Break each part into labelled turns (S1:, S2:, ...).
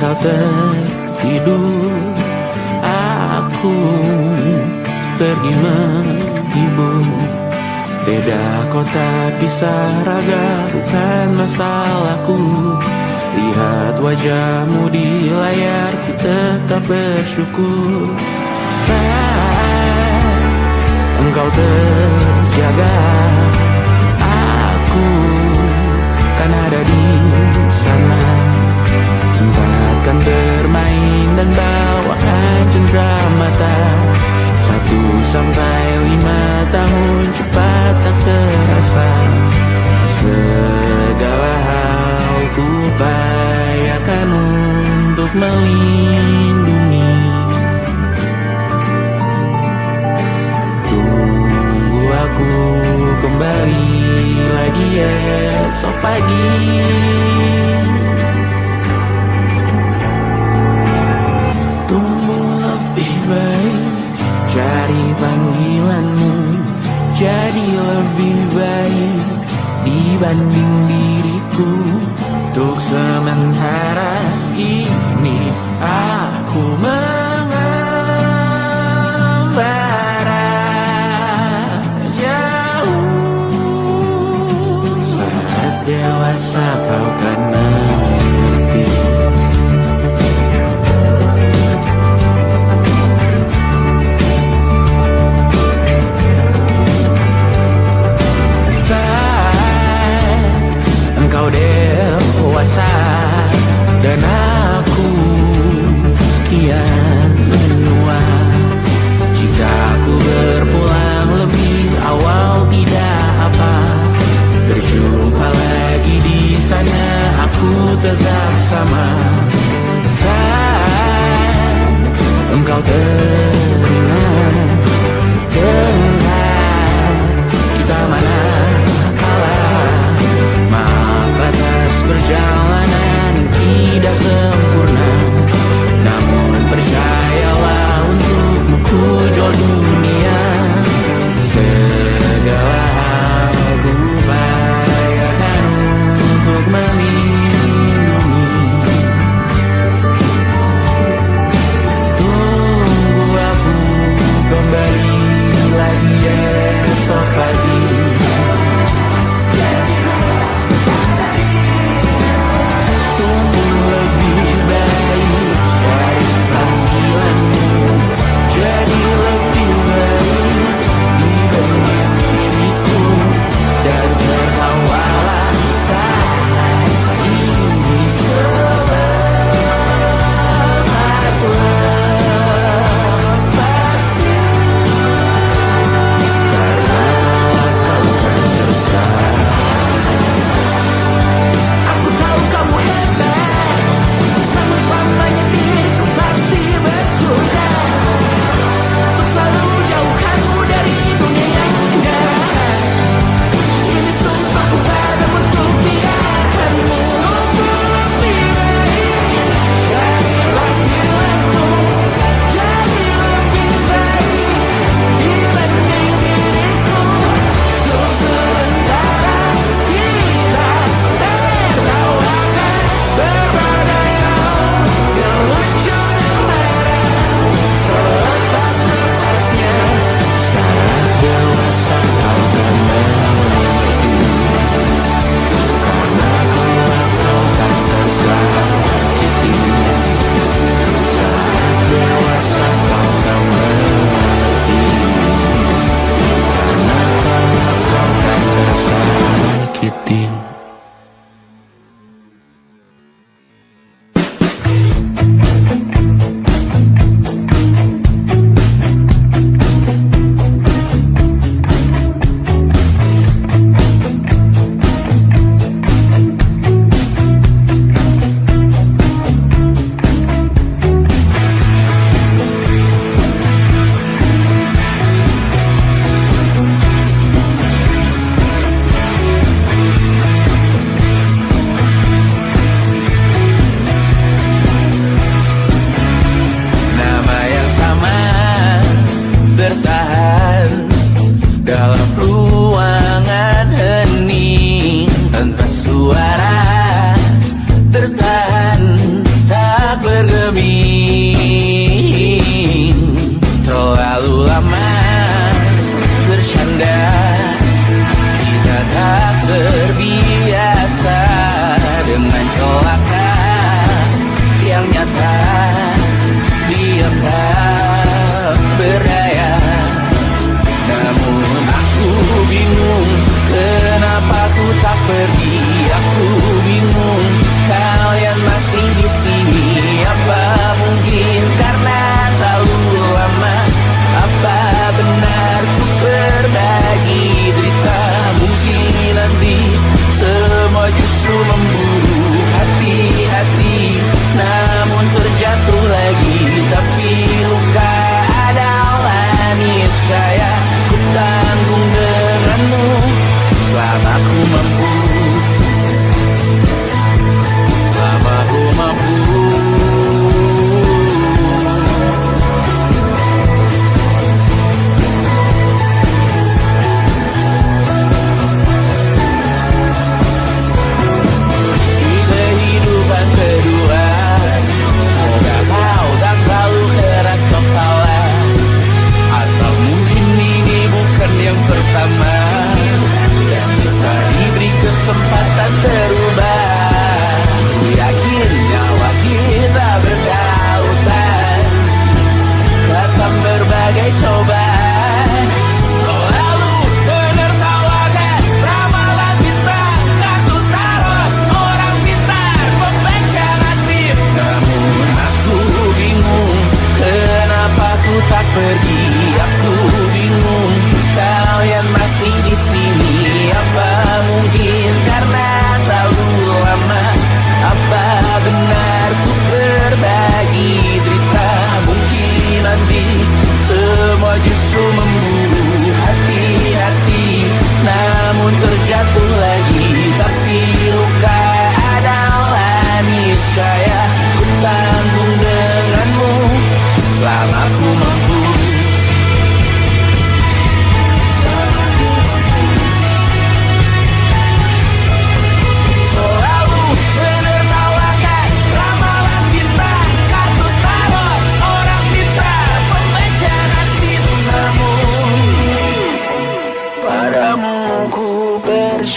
S1: kau tertidur, aku pergi menghibur. Beda kota pisah raga bukan masalahku. Lihat wajahmu di layar, ku tetap bersyukur. Saat engkau terjaga, aku kan ada di sana. Sempatkan bermain dan bawaan cenderamata. 1-5 tahun cepat tak terasa. Segala hal ku upayakan untuk melindungi. Tunggu aku kembali lagi esok pagi. Tumbuh lebih baik, cari panggilanmu, jadi lebih baik dibanding diriku. Untuk sementara ini aku mengembara jauh. Saat dewasa kau kan mengerti. Engkau dewasa dan aku kian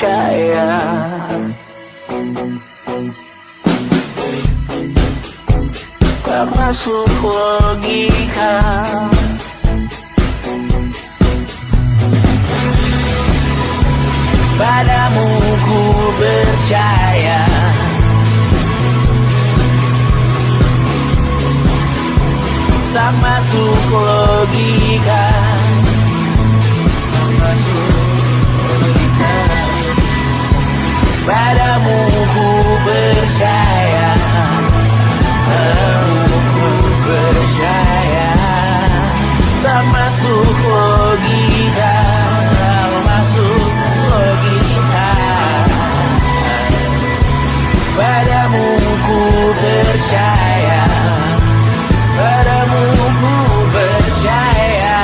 S1: percaya. Tak masuk logika. Padamu ku percaya. Tak masuk logika. Tak masuk logika. Padamu ku percaya. Padamu ku percaya. Tak masuk logika. Tak masuk logika. Padamu ku percaya. Padamu ku percaya.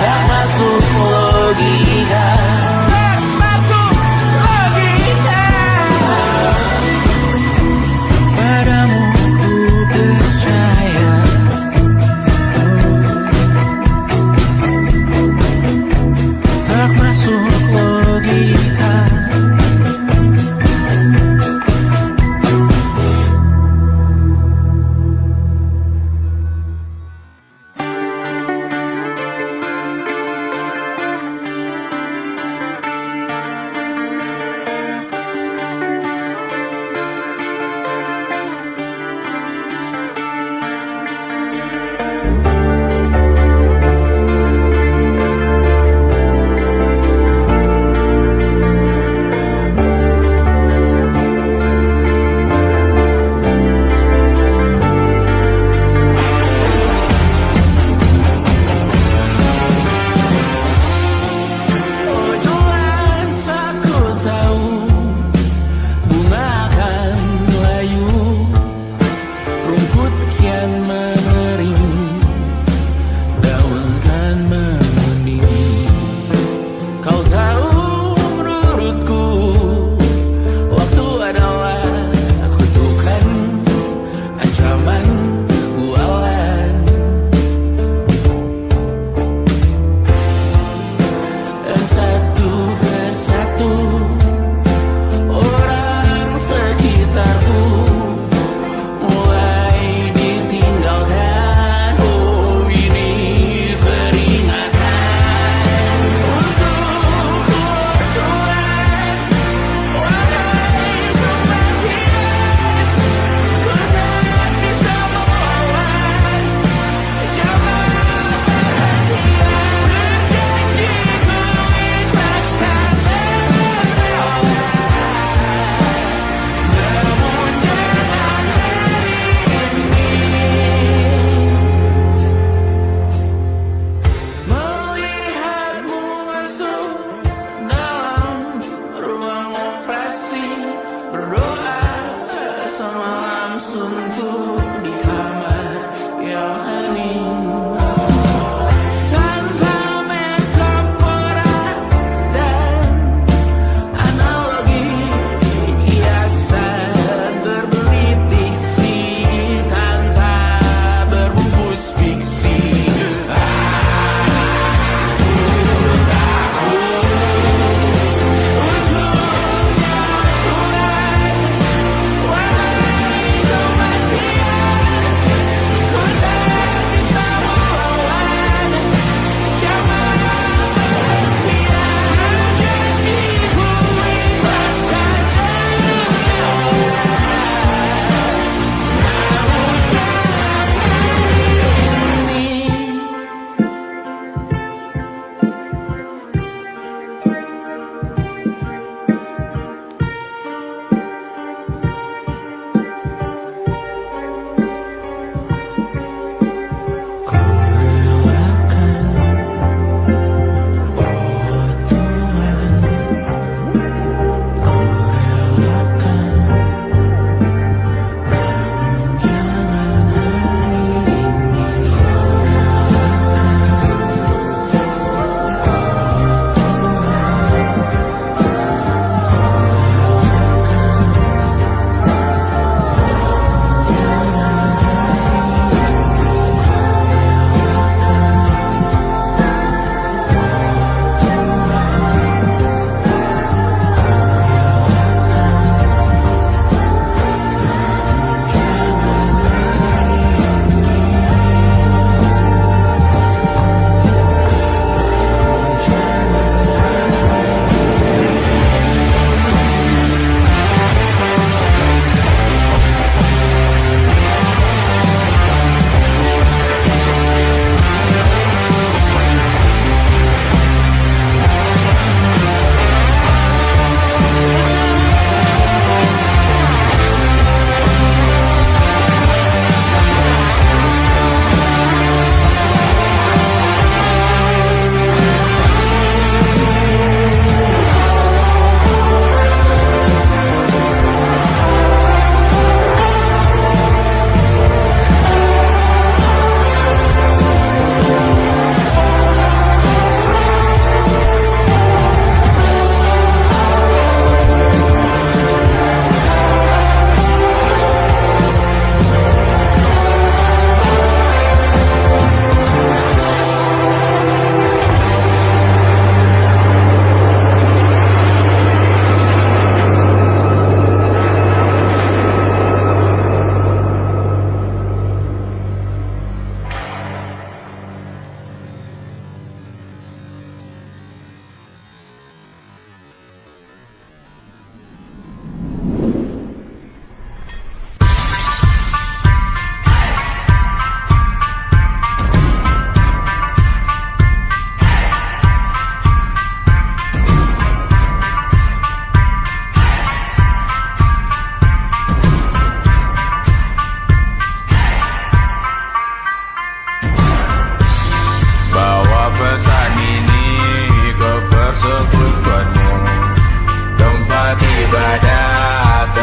S1: Tak masuk logika. Tak masuk logika. Padamu ku percaya. Tak masuk logika.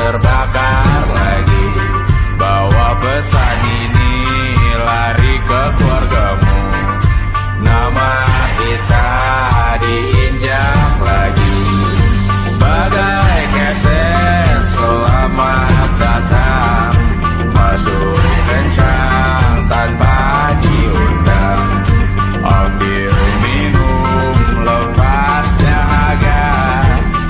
S2: terbakar lagi. Bawa pesan ini lari ke keluargamu. Nama kita diinjak lagi. Bagai keset selamat datang, masuk kencang tanpa diundang. Ambil minum lepas dahaga,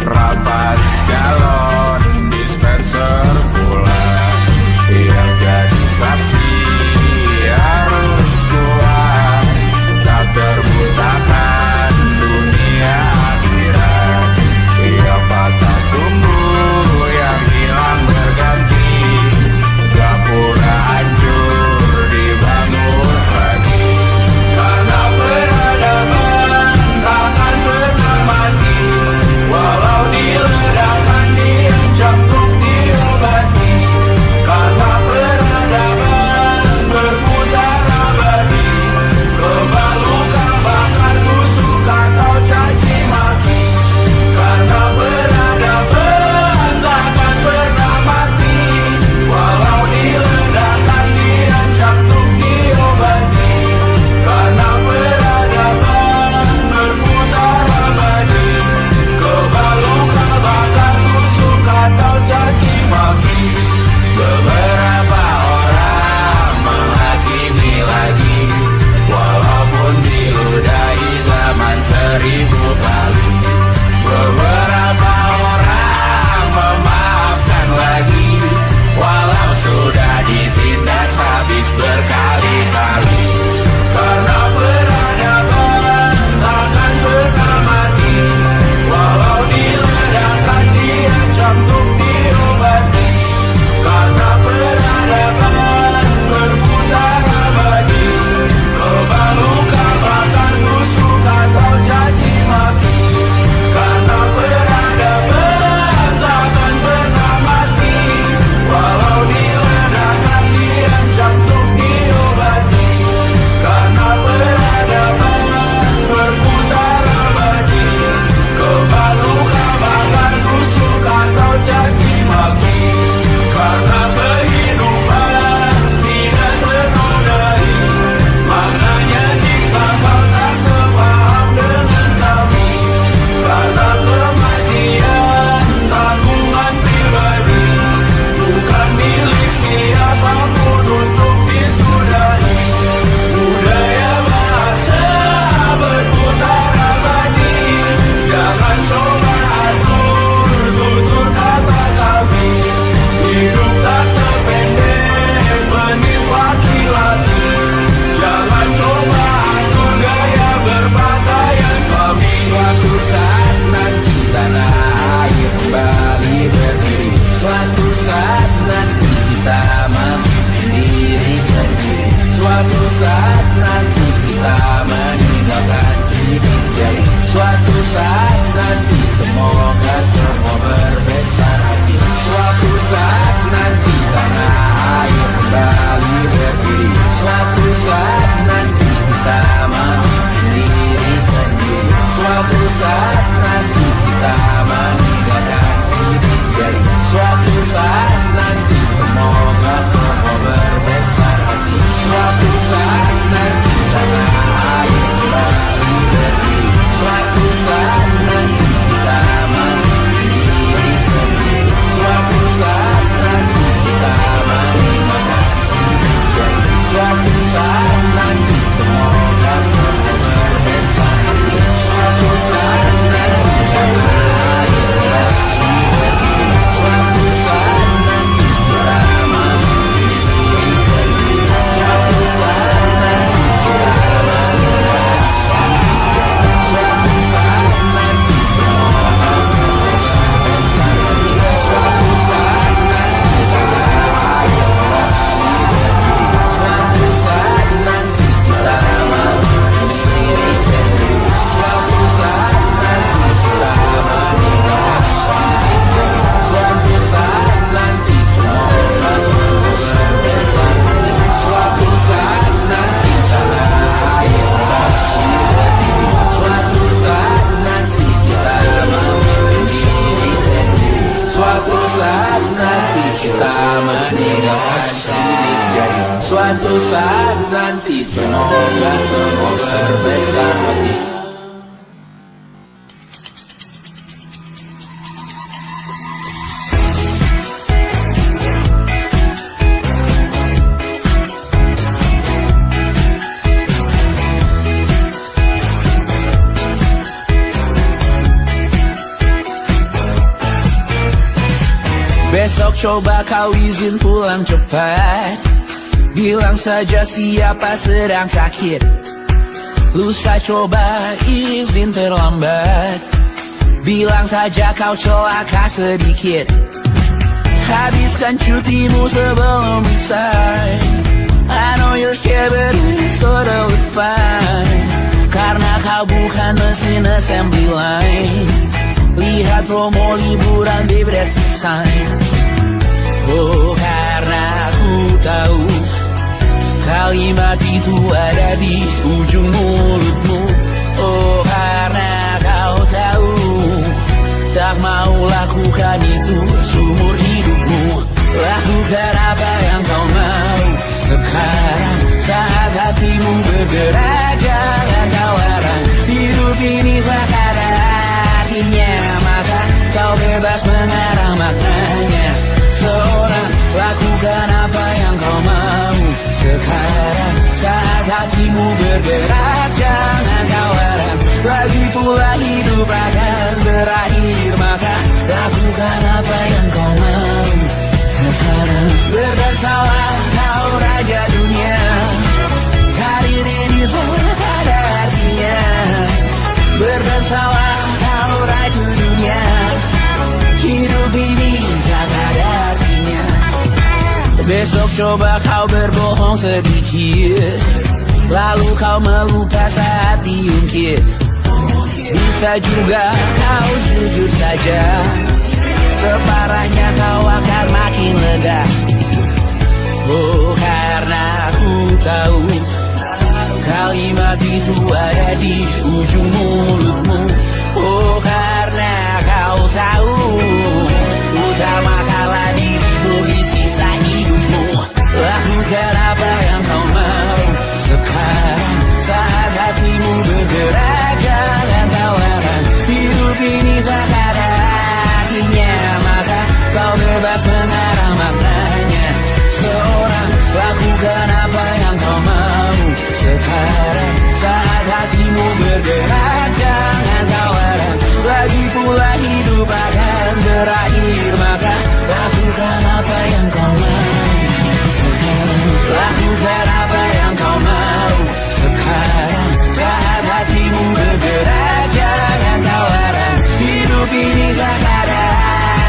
S2: rampas galon dispenser pula. Yang jadi saksi harus kuat, tak terbutakan dunia akhirat. Yang patah tumbuh, yang hilang berganti, gapura hancur dibangun lagi. Karena peradaban takkan pernah mati, walau diledakkan, diancam untuk diobati. Karena peradaban berputar abadi, kebal luka bakar busuk atau caci maki. Karena peradaban takkan pernah mati, walau diledakkan, diancam untuk diobati. Karena peradaban berputar abadi, kebal luka bakar busuk atau caci maki. Beberapa orang menghakimi lagi, walaupun diludahi zaman 1000 kali. Beberapa orang memaafkan lagi, walau sudah ditindas habis berkali-kali. Karena peradaban takkan pernah mati, walau diledakkan, diancam untuk diobati. Karena peradaban berputar abadi, kebal luka bakar busuk atau caci maki. Karena peradaban takkan pernah mati, walau diledakkan, diancam untuk diobati. Karena peradaban berputar abadi, kebal luka bakar busuk atau caci maki. Karena kehidupan tidak ternodai, maknanya jika kau tak sepaham dengan kami. Karena kematian tanggungan pribadi, bukan milik siapapun untuk disudahi. Budaya bahasa berputar abadi, jangan coba atur tutur kata kami. Hidup tak sependek penis laki-laki, jangan coba atur gaya berpakaian kami. Suatu saat nanti tanah air kembali berdiri, suatu saat nanti kita mandiri sendiri. Suatu saat nanti kita meninggalkan sidik jari. Suatu saat nanti semoga semua berbesar hati. Suatu saat nanti tanah air kembali berdiri, suatu saat nanti kita mandiri sendiri. Suatu saat nanti kita meninggalkan sidik jari. Suatu saat nanti semoga semua berbesar hati. Suatu saat nanti tanah air kembali berdiri, suatu saat nanti kita mandiri sendiri. Suatu saat nanti kita meninggalkan sidik jari. Suatu saat nanti semoga semua berbesar hati. Suatu saat nanti
S1: hati, semoga semua berbesar hati. Besok coba kau izin pulang cepat. Bilang saja siapa sedang sakit. Lusa coba izin terlambat. Bilang saja kau celaka sedikit. Habiskan cutimu sebelum usai. I know you're scared but it's totally fine. Karena kau bukan mesin assembly line. Lihat promo liburan baby that's a sign. Oh karena aku tahu kalimat itu ada di ujung mulutmu. Oh karena kau tahu tak mau lakukan itu seumur hidupmu. Lakukan apa yang kau mau. Sekarang saat hatimu bergerak, jangan kau larang. Hidup ini tak ada artinya, maka kau bebas mengarang maknanya. Seorang lakukan apa yang kau mau. Sekarang saat hatimu bergerak, jangan kau larang. Lagi pula hidup akan berakhir, maka lakukan apa yang kau mau. Sekarang berdasalah kau raja dunia. Karir ini tak ada artinya. Berdasalah kau raja dunia. Hidup ini tak ada artinya. Besok coba kau berbohong sedikit, lalu kau melupa saat diungkit. Bisa juga kau jujur saja, separahnya kau akan makin lega. Oh karena aku tahu kalimat itu ada di ujung mulutmu. Oh karena kau tahu utamakanlah dirimu di sisa hidupmu. Lakukan apa yang kau mau. Sekarang saat hatimu bergerak, jangan kau larang. Hidup ini tak ada artinya, maka kau bebas mengarang maknanya. Seorang lakukan apa yang kau mau. Sekarang saat hatimu bergerak, jangan kau larang. Lagi pula hidup akan berakhir, maka lakukan apa yang kau mau. Sekarang lakukan apa yang kau mau. Sekarang saat hatimu bergerak, jangan kau larang. Hidup ini tak ada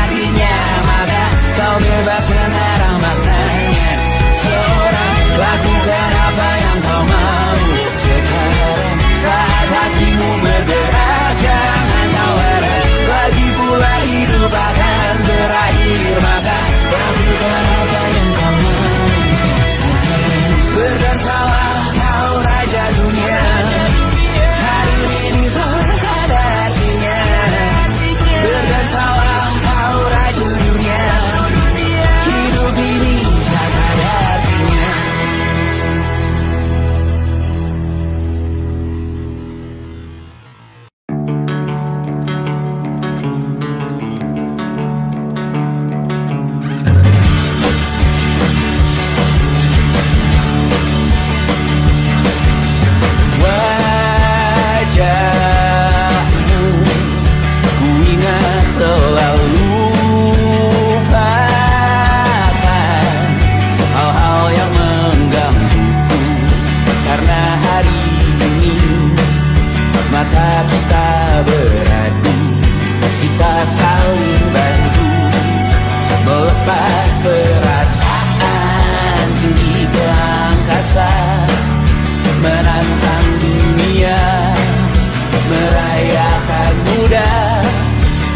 S1: artinya, maka kau bebas mengarang maknanya. Seorang lakukan apa yang kau mau. Sekarang saat hatimu bergerak, jangan kau larang. Lagi pula hidup akan berakhir, maka lakukan apa yang kau mau. Sekarang berdansalah kau raja dunia. Hari ini tak ada artinya. Berdansalah kau raja dunia. Hidup ini tak ada artinya. Wajahmu ku ingat selalu, lupakan hal-hal yang menggangguku. Karena hari ini mata kita beradu, kita saling bantu melepas perasaan tinggi ke angkasa, menantang dunia, merayakan muda.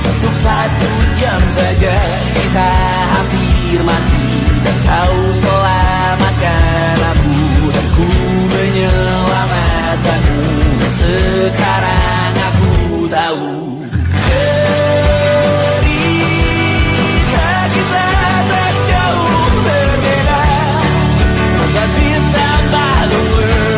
S1: Untuk 1 jam saja kita hampir mati, dan kau selamatkan aku, dan ku menyelamatkanmu. Dan sekarang aku tahu cerita kita tak jauh berbeda. But it's about the world.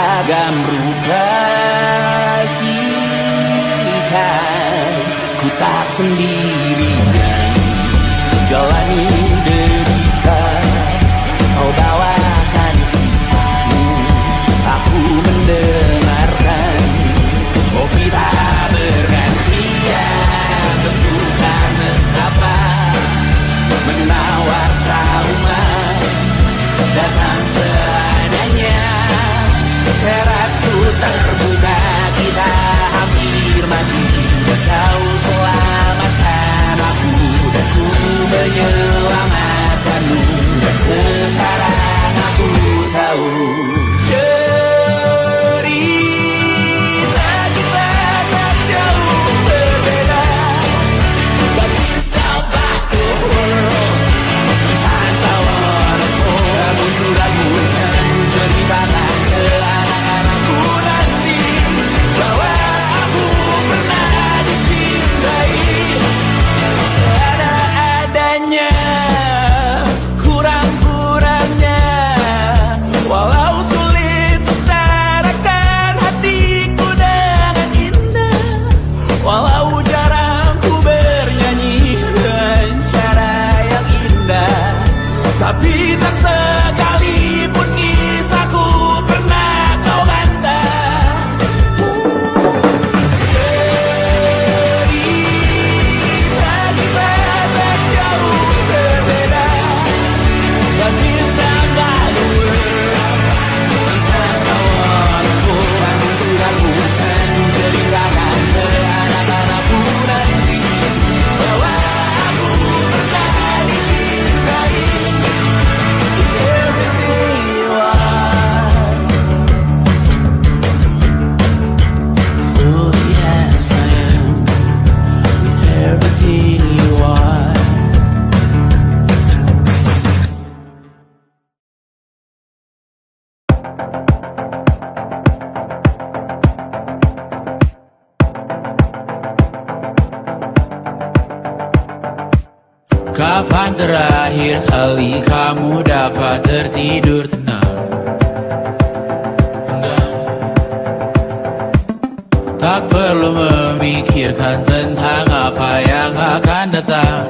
S1: beragam rupa ikan. Ku tak sendirian jalani derita, kau bawakan kisahmu, aku mendengarkan. Oh kita bergantian bentukan nestapa, menawar trauma datang seadanya. Terasku terbuka, kita hampir mati, kau selamatkan aku dan ku menyelamatkanmu. Dan sekarang aku tahu cerita kita tak jauh berbeda, but kita back to world. Sometimes I wanna fall. Namun sudah bukan ceritakan ke anak-anakku nanti bahwa aku pernah dicintai seada-adanya, kurang-kurangnya. Walau sulit utarakan hatiku dengan indah, walau jarang ku bernyanyi dengan cara yang indah, tapi tak sekalipun kisahku pernah kau bantah. Cerita kita tak jauh berbeda, but kita malu. Sometimes I wanna go. Namun sudah bukan ceritakan ke anak-anakku nanti bahwa aku pernah dicintai. Everything you are, fully as I am, with everything you are. Kapan terakhir kali kamu dapat tertidur tenang? Tak perlu memikirkan tentang apa yang akan datang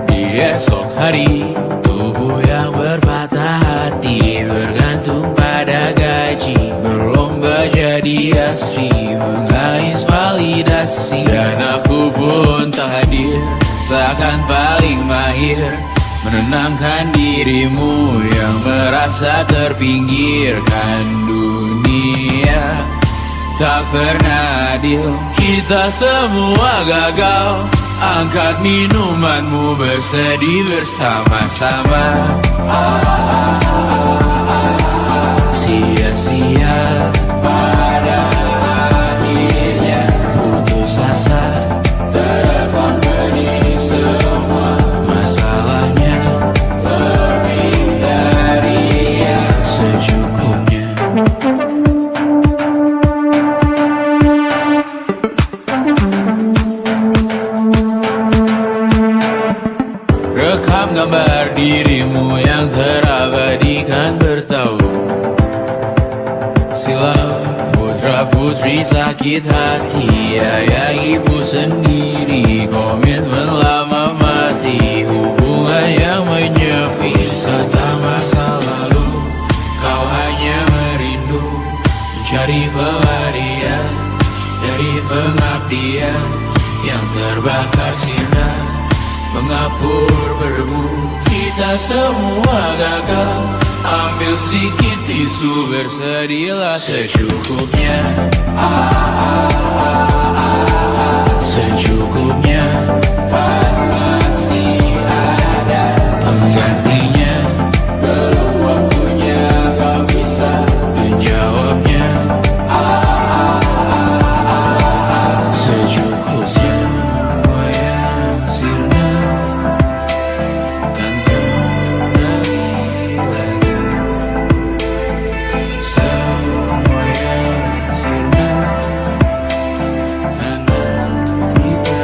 S1: di esok hari. Tubuh yang berpatah hati bergantung pada gaji, berlomba jadi asri, mengais validasi. Dan aku pun tak hadir, seakan paling mahir menenangkan dirimu yang merasa terpinggirkan dunia. Tak pernah adil, kita semua gagal. Angkat minumanmu, bersedih bersama-sama. Sia-sia pada akhirnya putus asa, terekam benih semua masalahnya, lebih dari yang secukupnya. Rekam gambar dirimu yang terabadikan bertahun silam. Putra-putri sakit hati, ayah ibu sendiri, komitmen lama mati, hubungan yang menyepi. Wisata masa lalu, kau hanya merindu mencari pelarian dari pengabdian yang terbakar sinar, mengapur berdebu. Kita semua gagal, ambil sedikit tisu, bersedihlah secukupnya. Secukupnya, kan masih ada penggantinya. Belum waktunya kau bisa menjawabnya. Secukupnya, wayang sirna kan kembali lagi. Semua yang sirna kan kita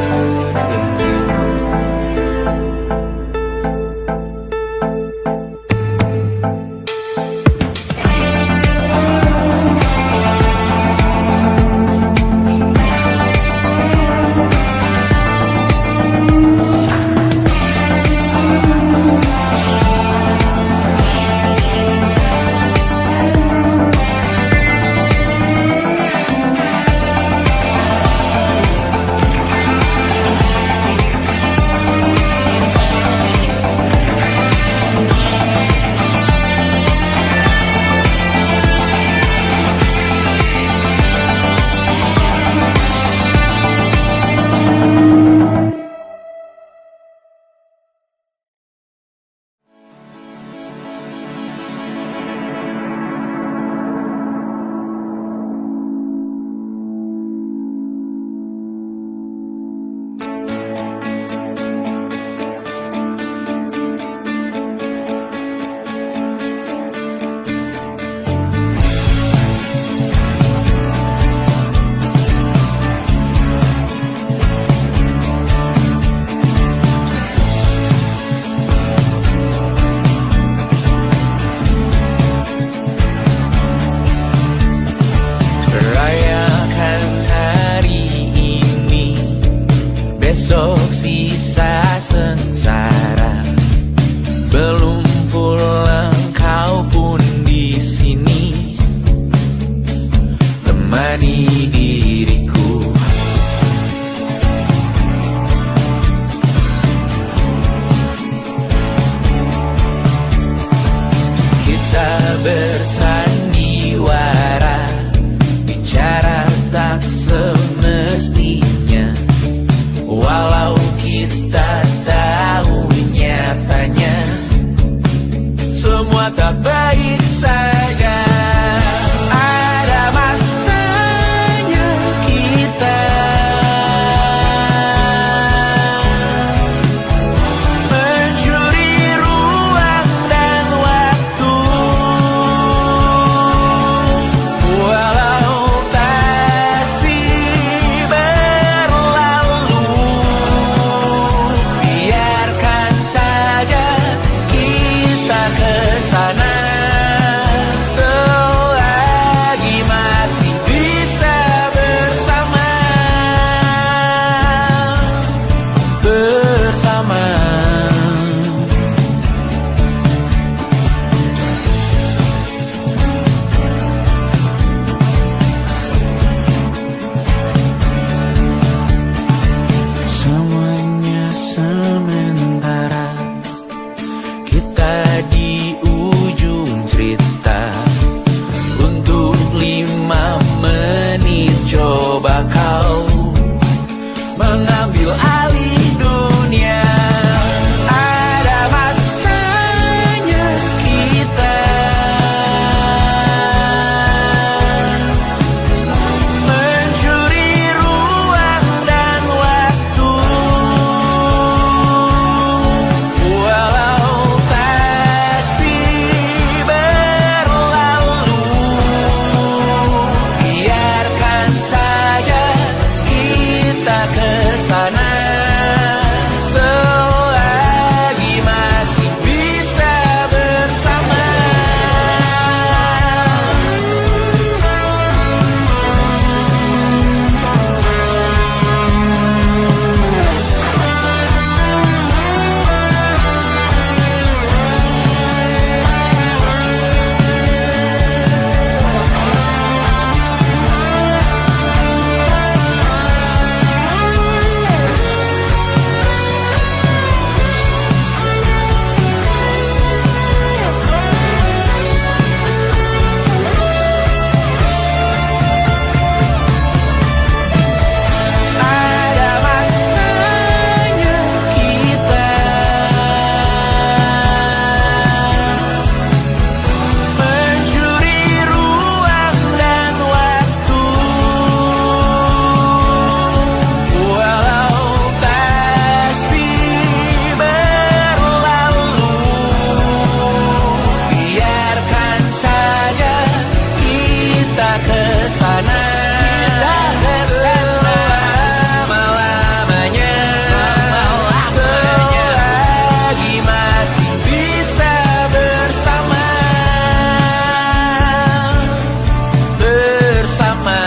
S1: menemani diriku. Kita bersandiwara, bicara tak semestinya, walau kita tahu nyatanya semua tak baik saja. Ada masanya kita mencuri ruang dan waktu, walau pasti berlalu. Biarkan saja kita kesana selagi masih bisa bersama. Semuanya sementara, kita di ujung cerita. Untuk 5 menit coba kau mengambil alih dunia. Ada masanya kita mencuri ruang dan waktu, walau pasti berlalu. Biarkan saja kita kesana selagi masih bisa bersama. Ada masanya kita mencuri ruang dan waktu, walau pasti berlalu. Biarkan saja kita kesana selama-lamanya, selagi masih bisa bersama. Bersama,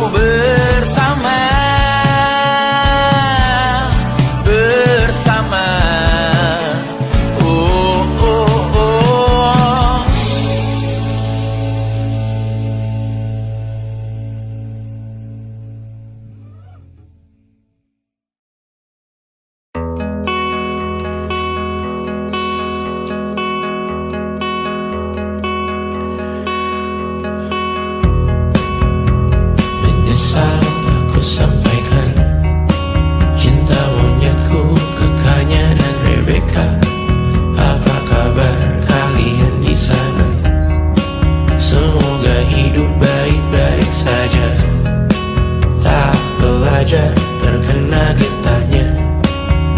S1: bersama, bersama, oh. Menyesal aku sampaikan cinta monyetku ke Kanya dan Rebecca. Apa kabar kalian di sana? Semoga hidup baik-baik saja. Tak belajar terkena getahnya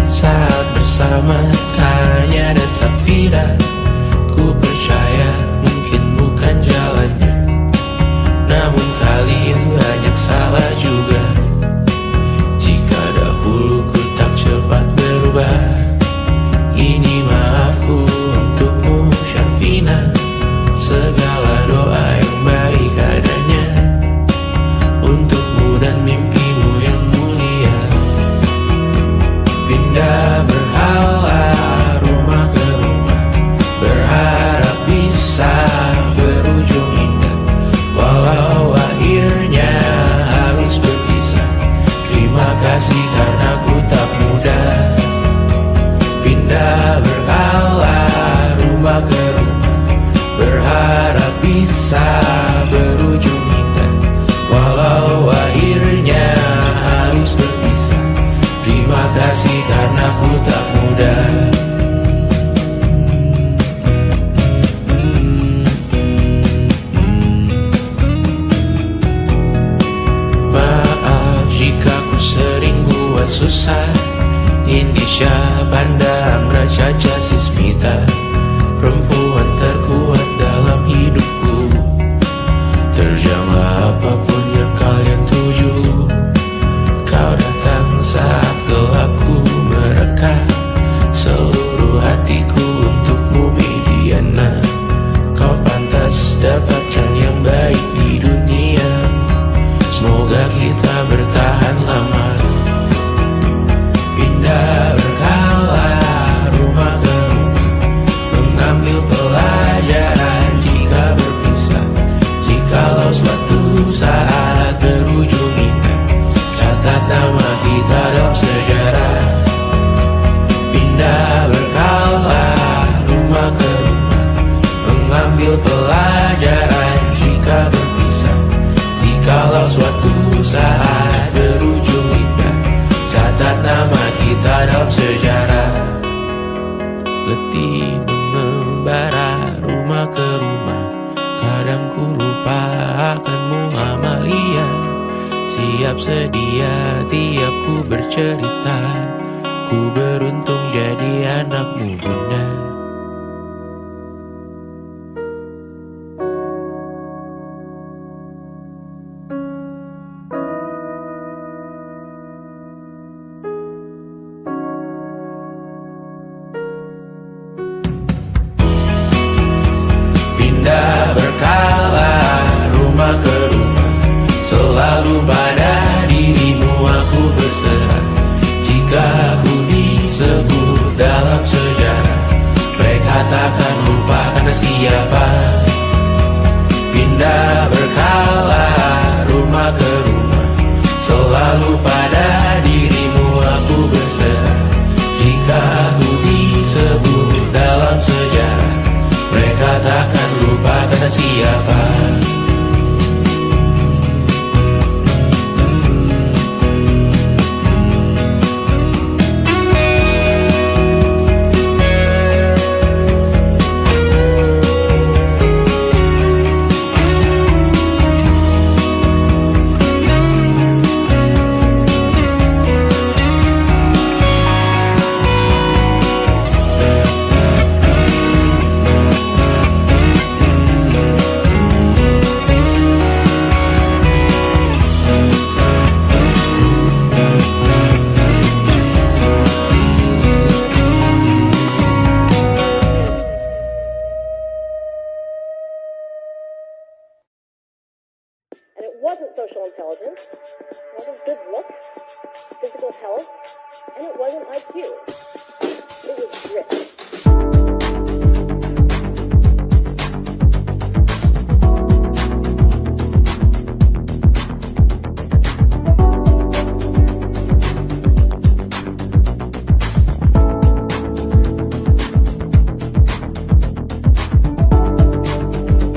S1: saat bersama Kanya dan Safira. Ku percaya mungkin bukan jalannya, namun kalian banyak salah juga. Jika dahulu ku tak cepat berubah, ini maafku untukmu Syarfina. Segala doa yang baik adanya untukmu dan mimpimu yang mulia. Pindah berhala rumah ke rumah, bisa berujung indah, walau akhirnya harus berpisah. Terima kasih karena ku tak mudah. Maaf jika ku sering buat susah. Indisha Banda Anggra Caca Sismita, perempuan terkuat dalam hidupku. Terjanglah apapun yang kalian tuju. Kau datang saat gelapku mereka, seluruh hatiku untukmu Mediana. Kau pantas dapatkan yang baik di dunia. Semoga kita bertahan lama. Pindah berkala rumah ke rumah, mengambil pelajaran jika berpisah. Jikalau suatu saat berujung indah, catat nama kita dalam sejarah. Pindah berkala rumah ke rumah, mengambil pelajaran jika berpisah. Jikalau suatu saat berujung indah, catat nama kita dalam sejarah. Letih mengembara rumah ke rumah, kadang ku lupa akanmu Amalia. Siap sedia tiap ku bercerita, ku beruntung jadi anakmu bunda. Pindah berkala rumah ke rumah, selalu pada dirimu aku berserah. Jika aku disebut dalam sejarah, mereka takkan lupa karena siapa. Pindah berkala rumah ke rumah, selalu pada dirimu aku berserah. Jika aku disebut dalam sejarah, mereka takkan lupa kata siapa.
S3: And it wasn't social intelligence, it wasn't good looks, physical health, and it wasn't IQ. It was grit.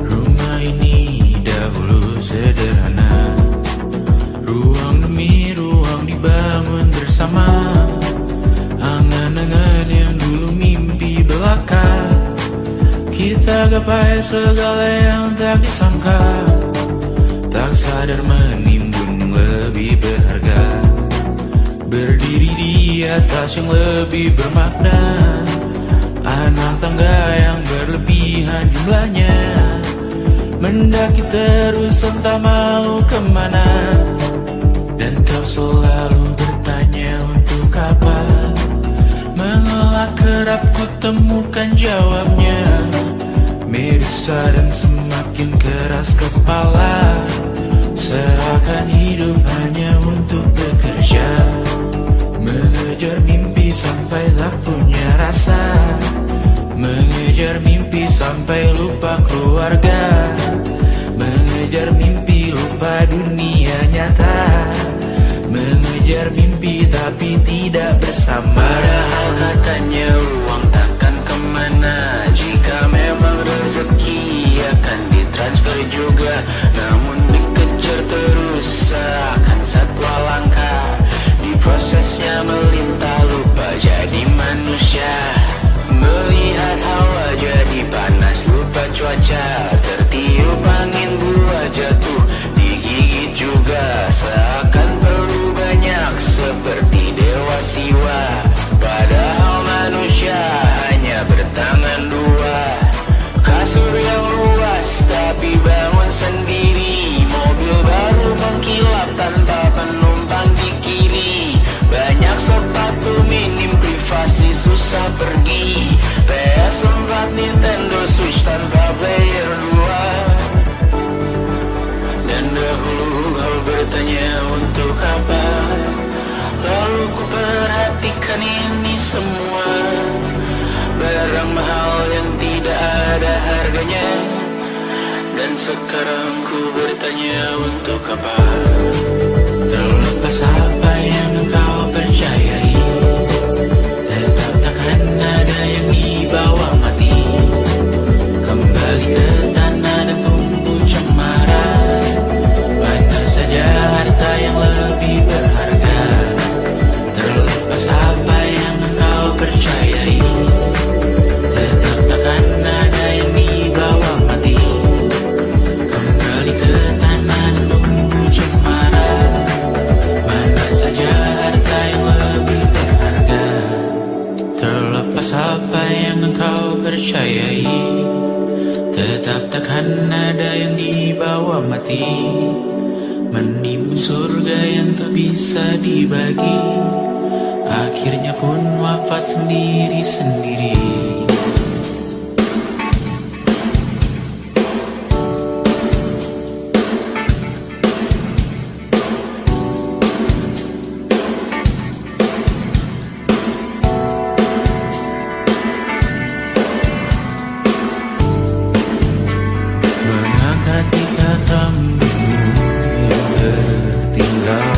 S1: Rumah ini dahulu sederhana, ruang demi ruang dibangun bersama. Angan-angan yang dulu mimpi belaka, kita gapai segala yang tak disangka. Tak sadar menimbun yang lebih berharga, berdiri di atas yang lebih bermakna. Anak tangga yang berlebihan jumlahnya, mendaki terus entah mau kemana. Dan kau selalu bertanya untuk apa, mengelak kerap ku temukan jawabnya. Merisa dan semakin keras kepala, serahkan hidup hanya untuk bekerja. Mengejar mimpi sampai tak punya rasa, mengejar mimpi sampai lupa keluarga, mengejar mimpi lupa dunia nyata, mengejar mimpi tapi tidak bersama. Padahal katanya uang takkan kemana, jika memang rezeki akan ditransfer
S2: namun dikejar terus seakan satwa langka. Di prosesnya melintah lupa jadi manusia. Melihat hawa jadi panas lupa cuaca. Tertiup angin buah jatuh digigit juga. Seakan perlu banyak seperti dewa siwa. Padahal manusia hanya bertangan dua. Kasur yang luas tapi bangun sendiri. Mobil baru mengkilap tanpa penumpang di kiri. Banyak sepatu minim privasi susah pergi. PS4 Nintendo Switch tanpa player 2. Dan dahulu kau bertanya untuk apa. Lalu ku perhatikan ini semua. Barang mahal yang tidak ada harganya. Dan sekarang ku bertanya untuk apa. Terlepas apa yang engkau percayai, tetap takkan ada yang dibawa mati. Kembali ke tanah dan tumbuh cemara. Mana saja harta yang lebih berharga. Terlepas apa yang engkau percayai, tetap takkan ada yang dibawa mati. Kembali ke tanah dan tumbuh cemara. Mana saja harta yang lebih berharga. Terlepas apa yang engkau percayai, tetap takkan ada yang dibawa mati. Menimbun surga yang tak bisa dibagi, akhirnya pun wafat sendiri-sendiri. Mengangkat katamu yang tertinggal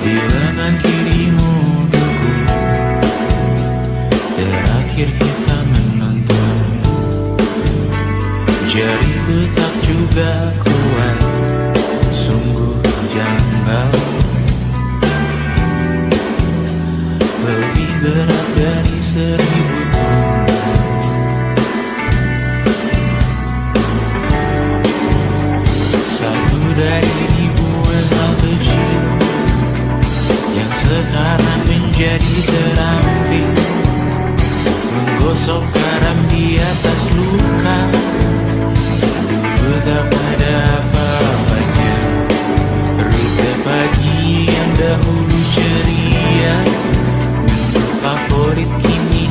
S2: di lengan kirimu dulu. Terakhir kita menonton. Jariku tak juga kuat, sungguh janggal. Lebih berat dari 1000 ton. Satu dari ribuan hal kecil yang sekarang menjadi terampil. Menggosok garam di atas luka. Dulu tak ada apa-apanya. Rute pagi yang dahulu ceria, menu favorit kini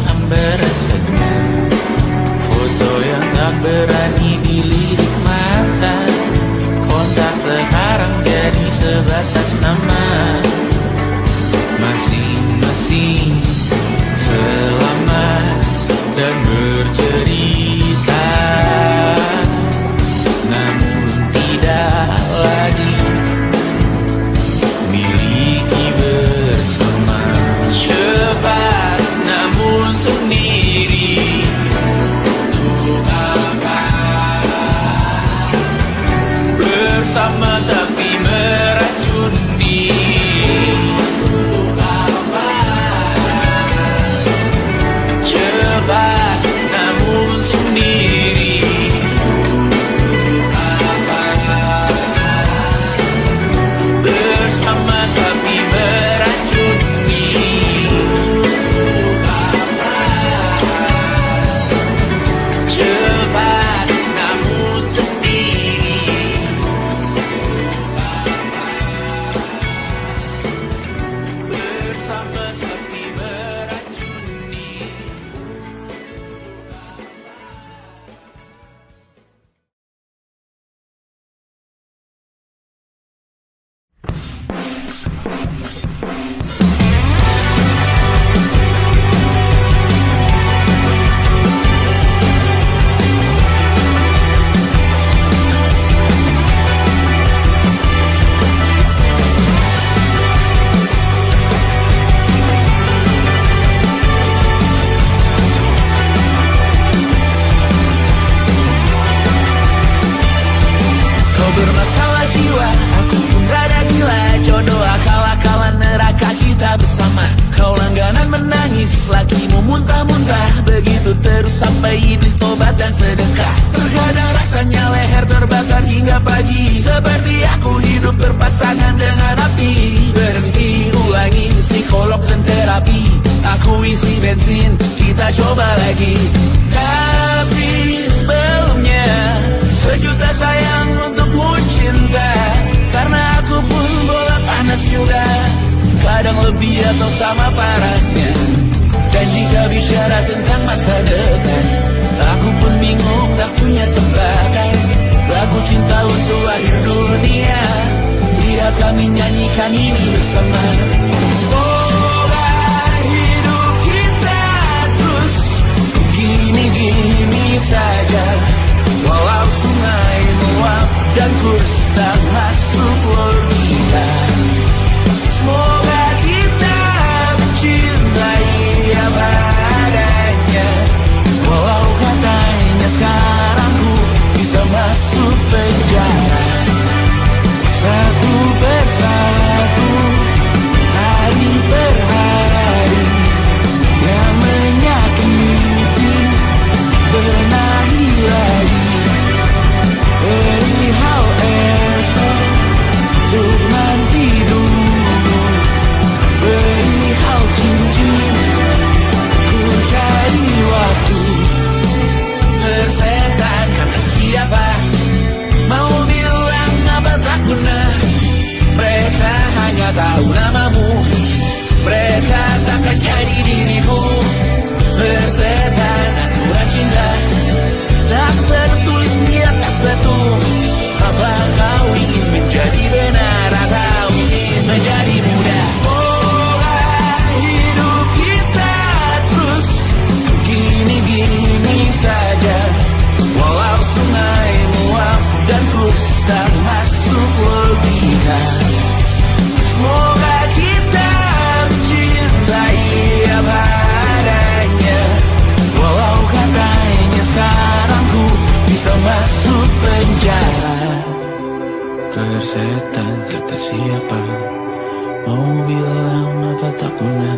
S1: bertobat dan sedekah. Terkadang rasanya leher terbakar hingga pagi, seperti aku hidup berpasangan dengan api. Berhenti, ulangi psikolog dan terapi. Aku isi bensin, kita coba lagi. Tapi sebelumnya, sejuta sayang untukmu cinta. Karena aku pun bola panas juga, kadang lebih atau sama parahnya. Dan jika bicara tentang masa depan, aku pun bingung tak punya tebakan. Lagu cinta untuk akhir dunia, biar kami nyanyikan ini bersama. Semoga hidup kita terus gini-gini saja, walau sungai meluap dan kurs tak masuk logika. Semoga kita mencintai apa adanya, walau katanya sekarang ku bisa masuk penjara. Satu persatu, hari per hari, yang menyakiti benahi lagi. Perihal esok, untuk nanti dulu. Perihal cincin, ku cari waktu. Persetan kata siapa, mau bilang apa tak guna. Mereka hanya tahu namamu, mereka takkan jadi dirimu. Persetan aturan cinta, tak tertulis di atas batu. Apa kau ingin menjadi benar atau ingin menjadi muda? Semoga hidup kita terus gini-gini saja, walau sungai meluap dan kurs tak masuk logika. Semoga kita mencintai apa adanya, walau katanya sekarang ku bisa masuk penjara. Persetan kata siapa, mau bilang apa tak guna.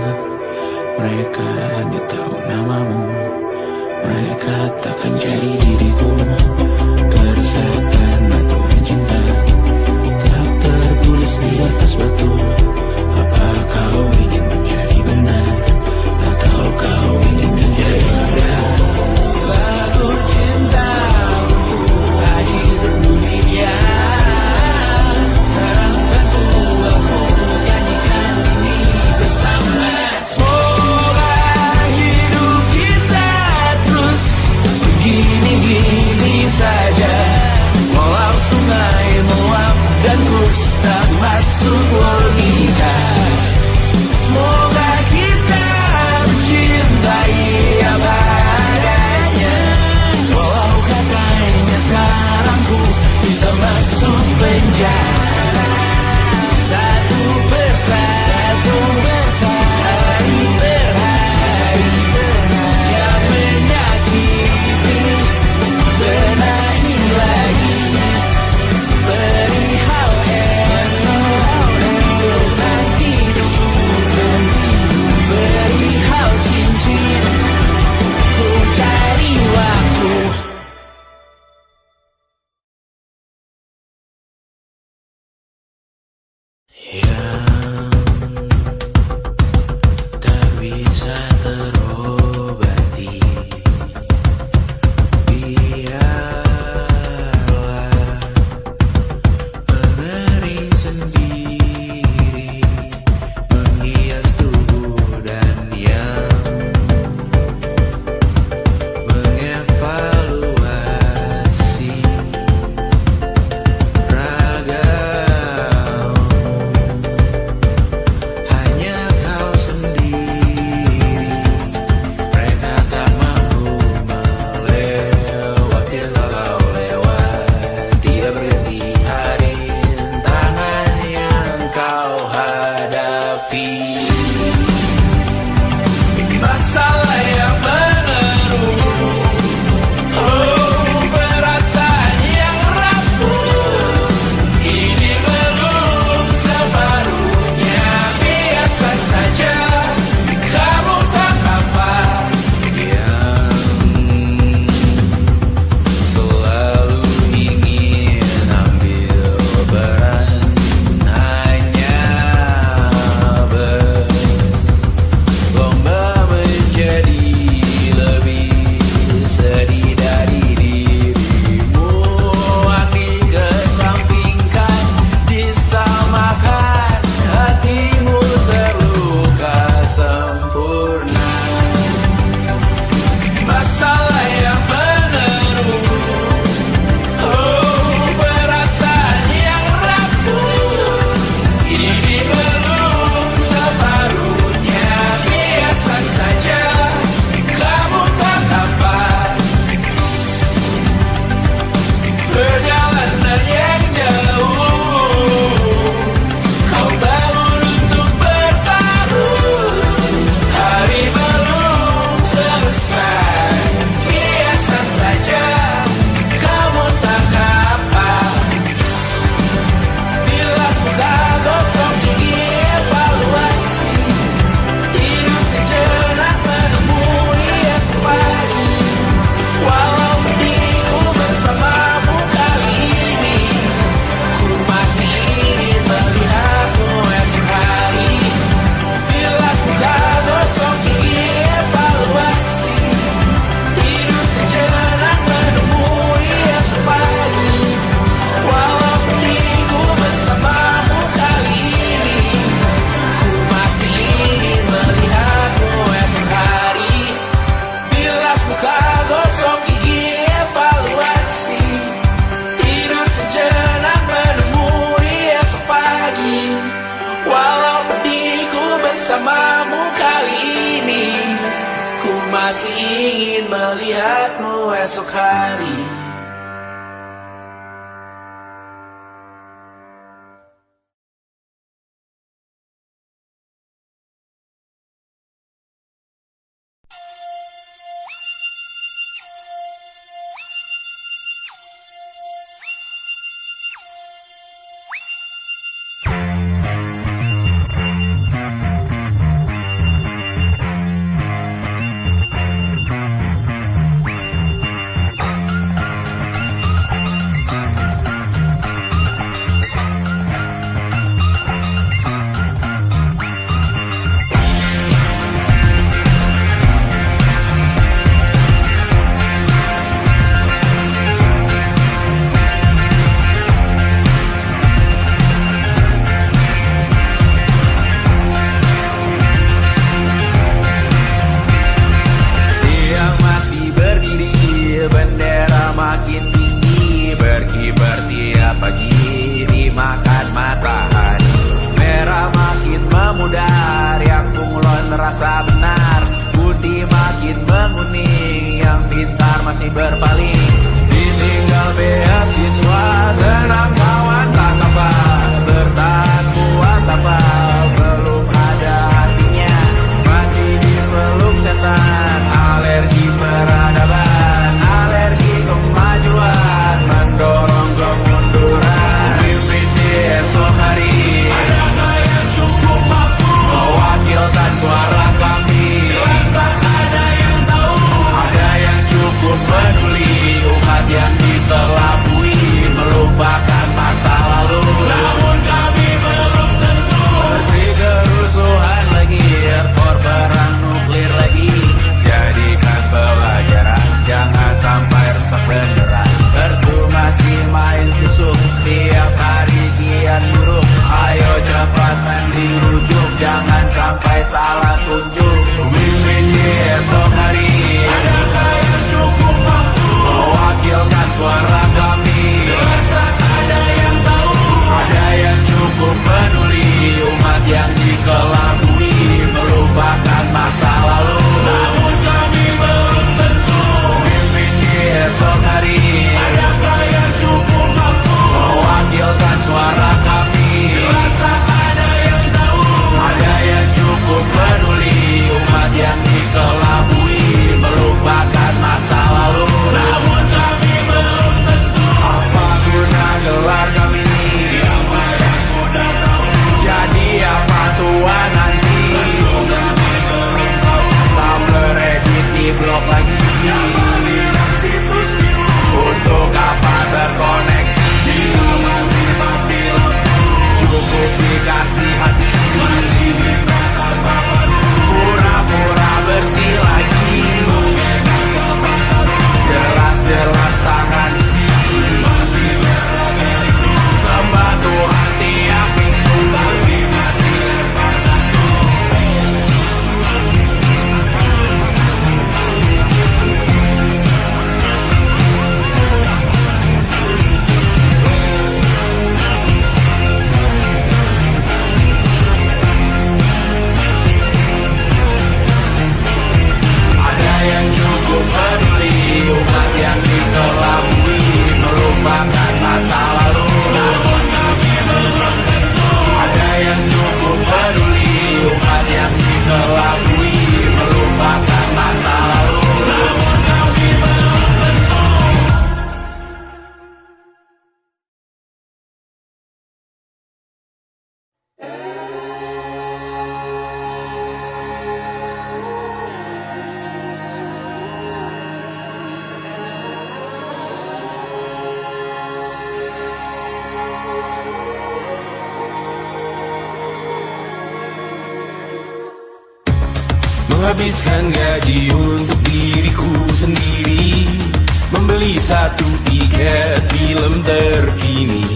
S1: Mereka hanya tahu namamu, mereka takkan jadi diriku. Persetan aturan cinta, tak tertulis di atas batu. Apa kau ingin menjadi benar, atau kau ingin menjadi muda? Lagu cinta untuk akhir dunia, sekarang bantu aku nyanyikan ini bersama. Semoga hidup kita terus gini-gini saja. esok hari. Makin tinggi berkibar tiap pagi dimakan matahari. Merah makin memudar, yang bunglon merasa benar. Putih makin menguning, yang pintar masih berpaling. Ditinggal beasiswa, tenang kawan tak kabar. Bertahan kuat tapal, belum ada artinya. Masih dipeluk setan, alergi peradaban, alergi kemajuan, mendorong kemunduran. Mimpin di esok hari, adakah yang cukup mampu mewakilkan suara kami? Jelas tak ada yang tahu, ada yang cukup peduli. Umat yang ditelabui melupakan masa lalu, namun kami belum tentu. Seperti kerusuhan lagi, ekspor perang nuklir lagi. Jadikan pelajaran, jangan sampai rusak beneran. Ertu masih main tusuk, tiap hari kian buruk. Ayo cepat mandi rujuk, jangan sampai salah tunjuk. Mimpin di esok hari, adakah yang cukup mampu mewakilkan suara kami? Jelas tak ada yang tahu, ada yang cukup peduli. Umat yang dikelabui melupakan masa lalu, namun kami belum tentu. Mimpin di esok hari, adakah yang cukup mampu mewakilkan suara kami? Jelas tak ada yang tahu, ada yang cukup peduli. Umat yang dikelabui melupakan masa lalu, namun kami belum tentu. Apa guna gelar kami? Siapa yang sudah tahu? Jadi apa Tuhan nanti? Kami belum tahu. Tabler edit di blog lagi. Siapa bilang situs biru? Untuk apa terkoneksi? Jika masih mati lampu, cukup dikasih hati. Masih minta tambah baru, pura-pura bersih lagi. Jelas-jelas tangan isi, masih berlagak. Sembah Tuhan tiap minggu, tapi masih lempar batu. Ada yang cukup peduli, umat yang dikelabui melupakan masa lalu, namun kami belum tentu. Ada yang cukup peduli, umat yang dikelabui melupakan masa lalu, namun kami belum tentu. Menghabiskan gaji untuk diriku sendiri, membeli satu tiket film terkini,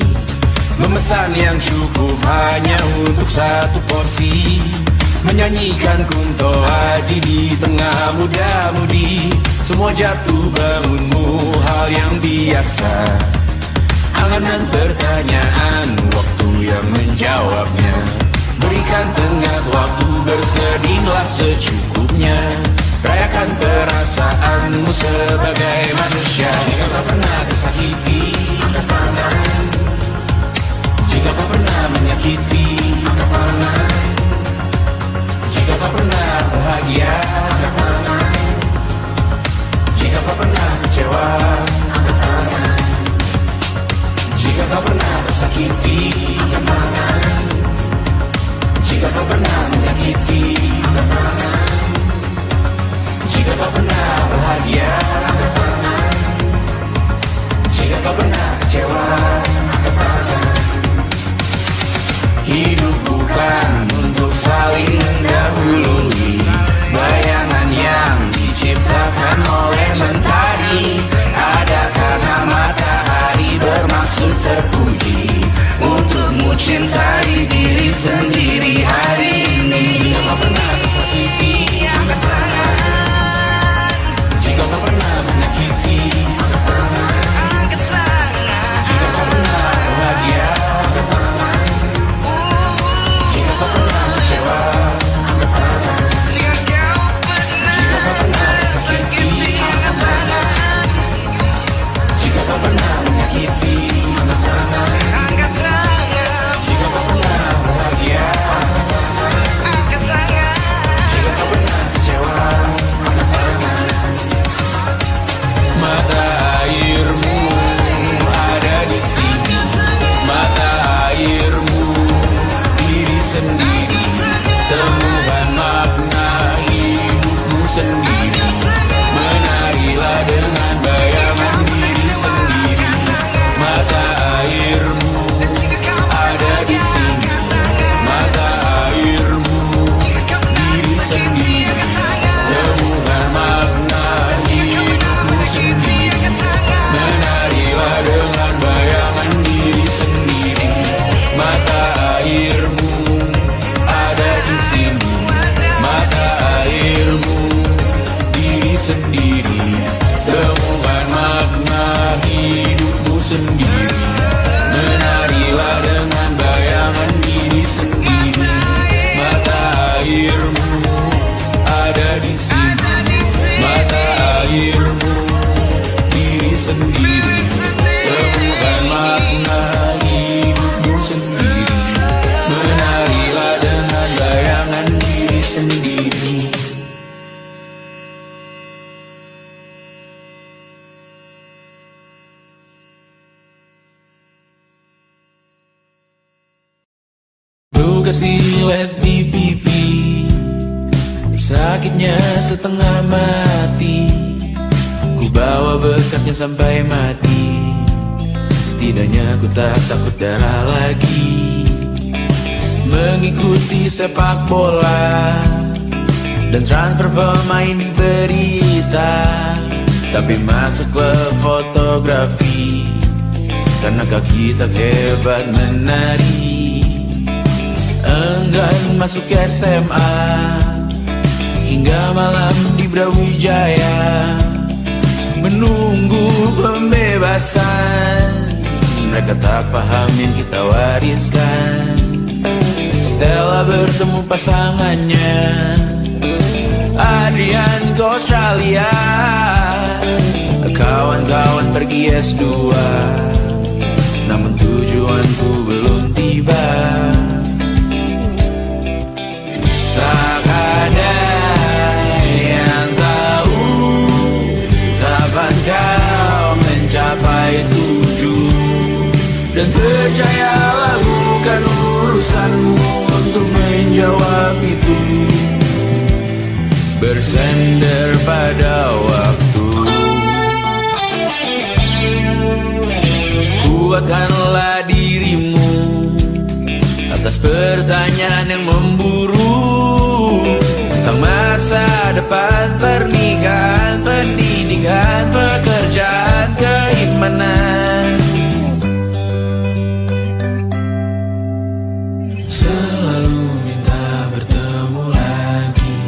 S1: memesan yang cukup hanya untuk satu porsi, menyanyikan Kunto Aji di tengah muda-mudi. Semua jatuh bangunmu hal yang biasa, angan-angan pertanyaan, waktu yang menjawabnya. Berikan tengah waktu, bersedihlah secukupnya.
S2: Rayakan perasaanmu sebagai manusia. Jika kau pernah tersakiti, angkat tangan. Jika kau pernah menyakiti, angkat tangan. Jika kau pernah bahagia, angkat tangan. Jika kau pernah kecewa, angkat tangan. Jika kau pernah tersakiti, angkat tangan. Jika kau pernah menyakiti, angkat tangan. Jika kau pernah bahagia, angkat tangan. Jika kau pernah kecewa, angkat tangan. Hidup bukan untuk saling mendahului bayangan yang diciptakan oleh mentari. Ada karena matahari bermaksud terpuji untukmu cintai diri sendiri hari ini. Jika kau pernah tersakiti, angkat tangan. Jika kau pernah menyakiti, angkat tangan. Jika kau pernah bahagia, angkat tangan. Jika kau pernah kecewa, angkat tangan. Jika kau pernah tersakiti, angkat tangan. Jika kau pernah menyakiti, angkat tangan. Jika kau pernah bahagia, angkat tangan. Jika kau pernah kecewa, angkat tangan. Mata airmu ada di sini. Mata airmu diri sendiri. Temukan makna hidupmu sendiri. Menarilah dengan bayangan diri sendiri. Mata airmu ada di sini. Mata airmu diri sendiri. Temukan makna hidupmu sendiri. Menarilah dengan bayangan diri sendiri. Mata airmu ada di sini. Mata airmu diri sendiri. Temukan makna hidupmu sendiri. Menarilah dengan bayangan diri sendiri. Mata airmu ada di sini. Mata airmu diri sendiri. Temukan makna hidupmu sendiri. Menarilah dengan bayangan diri sendiri. Lukas lihat di pipi, sakitnya setengah mati. Ku bawa bekasnya sampai mati. Setidaknya ku tak takut darah lagi. Mengikuti sepak bola dan transfer pemain di berita. Tapi masuk ke fotografi karena kaki tak hebat menari. Enggan masuk SMA hingga malam di Brawijaya menunggu pembebasan. Mereka tak paham yang kita wariskan. Stella bertemu pasangannya Adrian ke Australia. Kawan-kawan pergi S2, namun tujuanku belum tiba. Tak ada yang tahu kapan kau mencapai tujuh. Dan percayalah bukan urusanmu untuk menjawab itu. Bersender pada waktu. Kuatkanlah dirimu atas pertanyaan yang memburu tentang masa depan, pernikahan, pendidikan, pekerjaan, keimanan. Selalu minta bertemu lagi,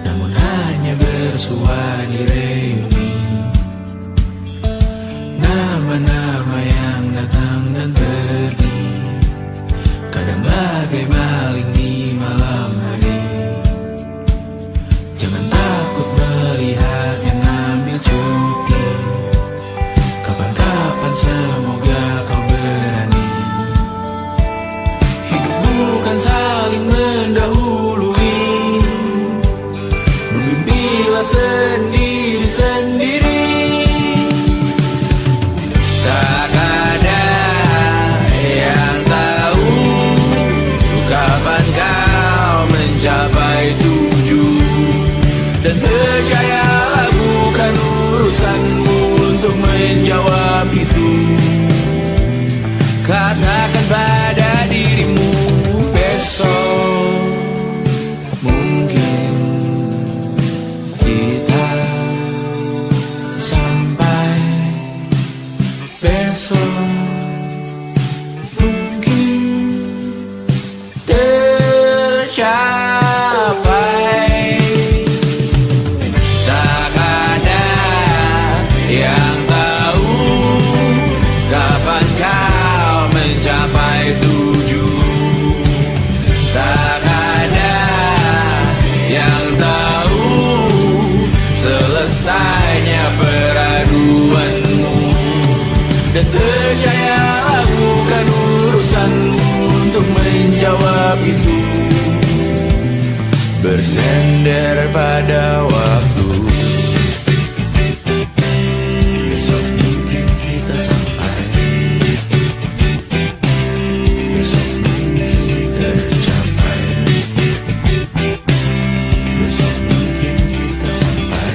S2: namun hanya bersua di reuni. Nama-nama yang datang dan pergi, kadang bagai maling di malam hari. Jangan
S1: menjawab itu. Katakan pada dirimu besok mungkin kita sampai, besok mungkin tercapai. Tak ada yang tahu kapan kau mencapai tujuh. Tak ada yang tahu selesainya peraduanmu. Dan percayalah bukan urusanmu untuk menjawab itu. Bersender pada waktu. Besok mungkin kita sampai, besok mungkin tercapai, besok mungkin kita sampai.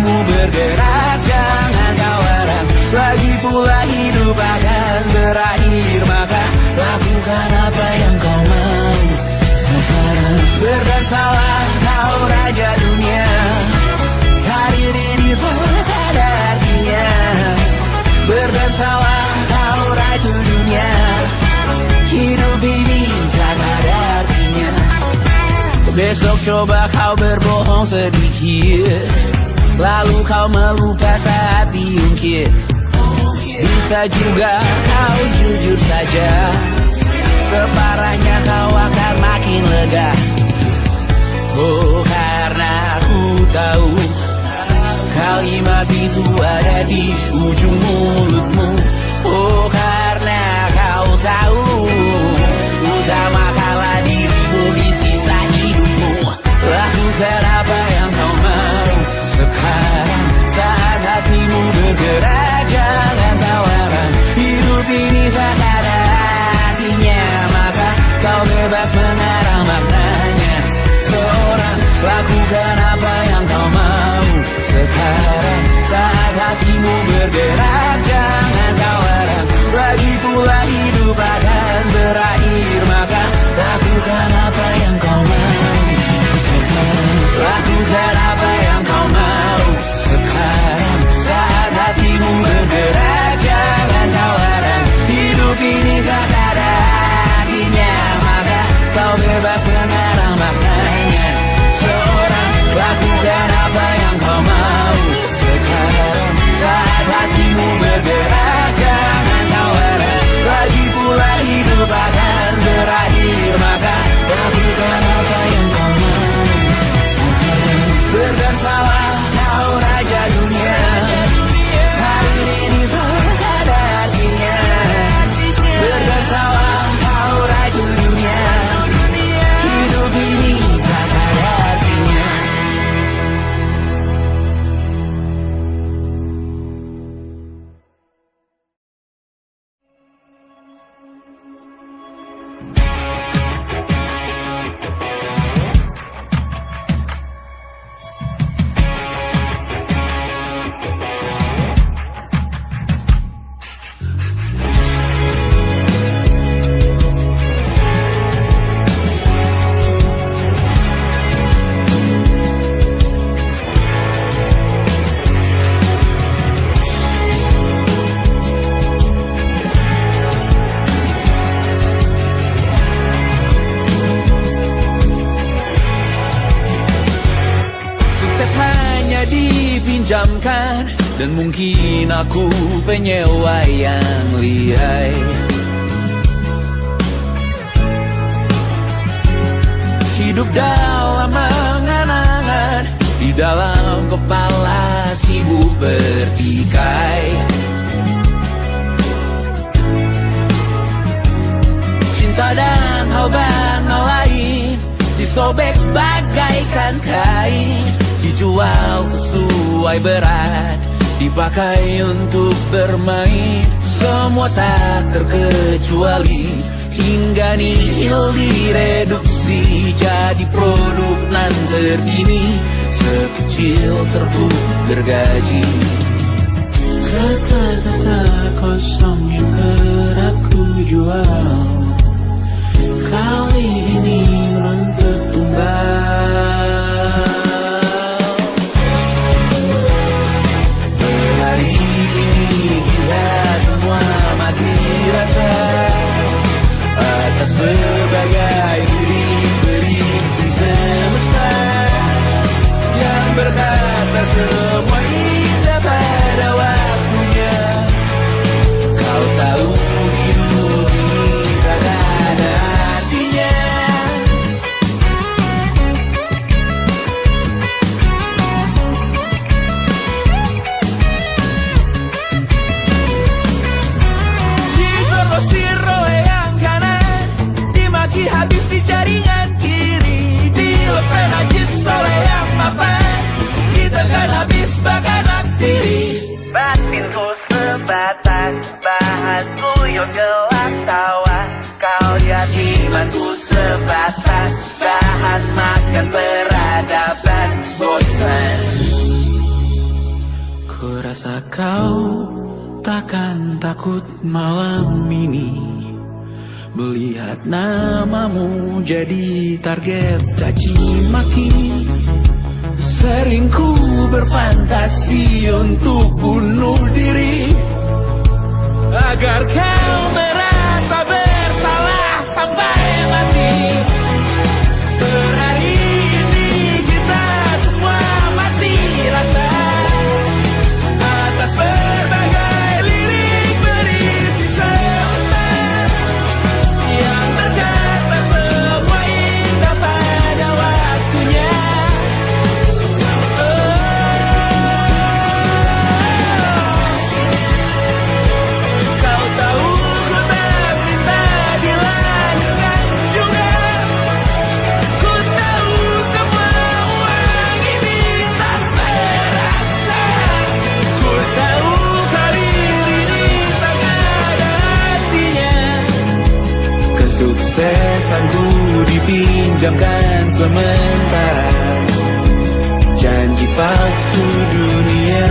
S1: hatimu bergerak, jangan kau harap. Lagi pula hidup akan berakhir, maka lakukan apa yang kau mau sekarang. Berdansalah kau raja dunia, karir ini tak ada artinya. Berdansalah kau ratu dunia, hidup ini tak ada artinya. Besok coba kau berbohong sedikit, lalu kau melupa saat diungkit. Bisa juga kau jujur saja, separahnya kau akan makin lega. Oh, karena aku tahu kalimat itu ada di ujung mulutmu. Oh, karena kau tahu utamakanlah dirimu di sisa hidupmu. Lakukan apa yang kau mau sekarang, saat hatimu bergerak, jangan tawaran. Hidup ini tak ada artinya, maka kau bebas mengarang maknanya. Seorang, lakukan apa yang kau mau sekarang, saat hatimu bergerak, jangan tawaran. Lagi pula hidup akan berakhir, maka lakukan apa yang kau mau sekarang. Lakukan apa yang kau mau sekarang, saat hatimu bergerak, jangan tawaran. Hidup ini tak ada artinya, maka kau bebas mengarang maknanya. Seorang, lakukan apa yang kau mau sekarang, saat hatimu bergerak, jangan tawaran. Lagi pula hidup akan berakhir, maka lakukan apa yang kau mau sekarang. Berdansalah kau raja dunia, hari ini tak ada artinya. Berdansalah kau raja dunia, hidup ini tak ada artinya. Dipinjamkan, dan mungkin aku penyewa yang lihai. Hidup dalam angan-angan, di dalam kepala sibuk bertikai. Cinta dan hal banal lain disobek bagaikan kain, dijual sesuai berat, dipakai untuk bermain. Semua tak terkecuali, hingga nihil direduksi jadi produk nan terkini, sekecil serbuk gergaji. Kata-kata kosong yang kerap ku jual, kali ini menuntut tumbal. Hari ini kita semua mati rasa atas berbagai beri-beri semesta yang berkata semua indah pada waktunya. Kau tahu hidup ini tak ada artinya. Digrosir oleh yang kanan, dimaki habis di jaringan kiri, dilepeh najis oleh yang mapan, kita kan habis bakanak diri. Batinku sebatas bahan guyon gelap tawa, kau lihat imanku sebatas bahan makan peradaban bosan. kau takkan takut malam ini melihat namamu jadi target caci maki. Sering ku berfantasi untuk bunuh diri agar kau merasa bersalah sampai mati. Per hari ini kita semua mati rasa atas berbagai lirik berisi semesta yang berkata semua indah pada waktunya. Kau tahu ku tak minta dilanjutkan juga. Ku tahu semua uang ini tak berasa. Ku tahu karir ini tak ada artinya. Kesuksesanku dipinjamkan sementara janji palsu dunia.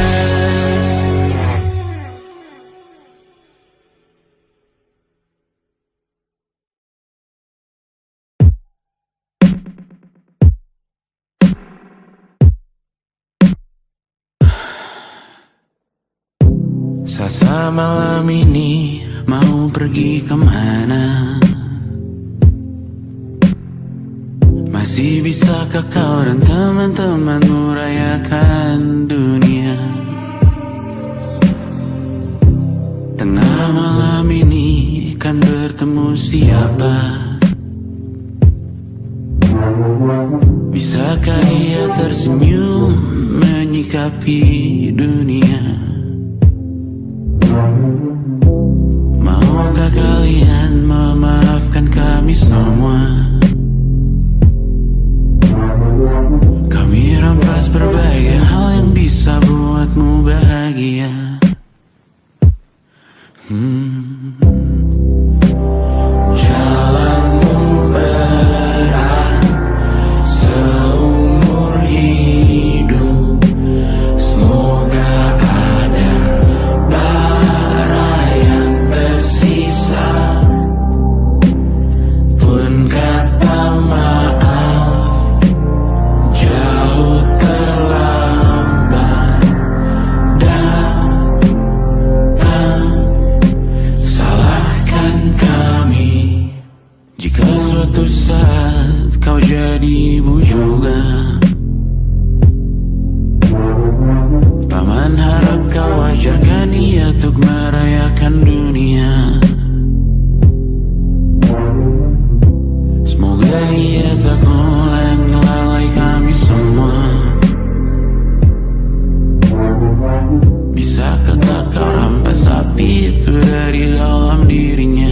S1: Sasa malam ini mau pergi kemana? Masih bisakah kau dan teman-temanmu rayakan dunia? Tengah malam ini kan bertemu siapa? Bisakah ia tersenyum menyikapi dunia? Maukah kalian memaafkan kami semua? Kami rampas berbagai hal yang bisa buatmu bahagia. Jalanmu berat seumur hidup. Semoga ada bara yang tersisa. Pun kata maaf jauh terlambat datang. Salahkan kami jika suatu saat kau jadi ibu juga. Paman harap kau ajarkan ia untuk merayakan dunia. Semoga ia tak ulang lalai kami semua. Bisakah tak kau rampas api itu dari dalam dirinya?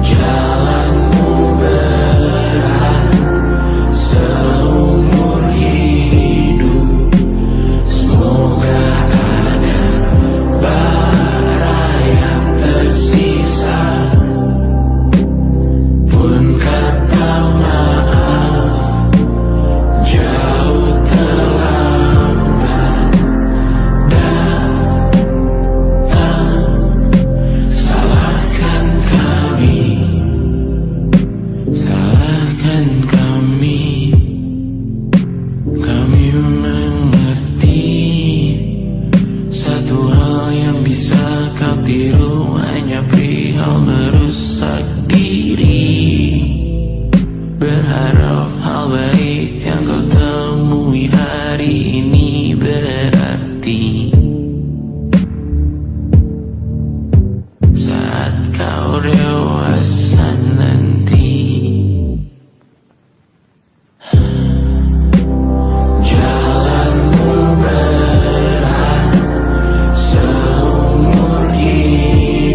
S1: Jalanmu berat seumur hidup. Semoga ada bara yang tersisa. Pun kata maaf jauh terlambat datang. Salahkan kami, salahkan kami. Kami mengerti satu hal yang bisa kau tiru hanya perihal merusak diri. Berharap hal baik yang kau temui hari ini berarti saat kau dewasa nanti. Jalanmu berat seumur hidup.